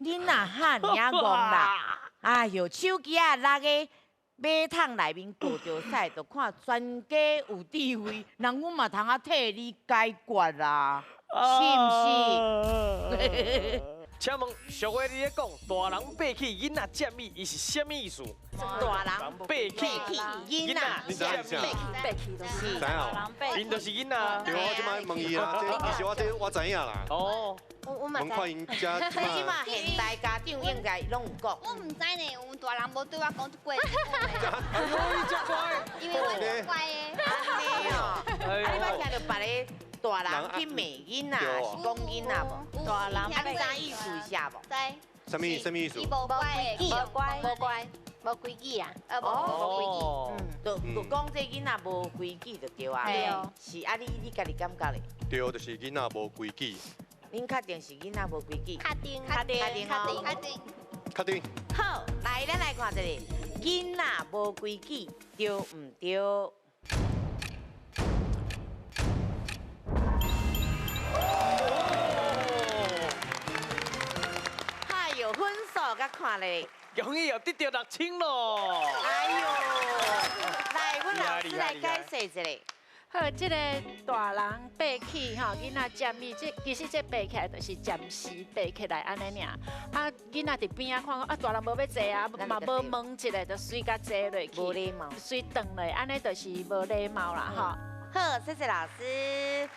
恁若哈尔啊戆啦！哎哟，手机啊落个马桶内面过着屎，就看全家有智慧，人阮嘛通啊替你解决啦，是毋是？请问俗话你咧讲，大人爬起，囡仔接米，伊是什么意思？大人爬起，囡仔接米，背起都是知啊？因就是囡仔。对，我即摆问伊啦，这其实我知影啦。哦，我嘛知。问看因家即即摆。马现代家长应该拢有讲。我唔知呢，有大人无对我讲过句话，你真乖。因为我是乖的。安尼哦，啊你捌听到别个大人去骂囡仔，是讲囡仔无？大人啊，你知意思一下无？知。什么意思？伊无乖的，无乖，无乖，无规矩啊。哦，就讲这囡仔无规矩就对啊。对哦是啊，你家己感觉咧？对，就是囡仔无规矩。恁确定是囡仔无规矩？确定，确定哦。确定。确定？好，来，咱来看一个，囡仔无规矩，对唔对？哎呦，分数甲看咧，容易又得到6000咯。哎呦，来，阮老师来解释一下。好，这个大人爬起吼，囡仔接米，其实这爬起来就是暂时爬起来安尼尔。啊，囡仔伫边仔看啊，大人无要坐啊，嘛无问一下，就随甲坐落去，无礼貌。随转落，安尼就是无礼貌啦吼。好，谢谢老师。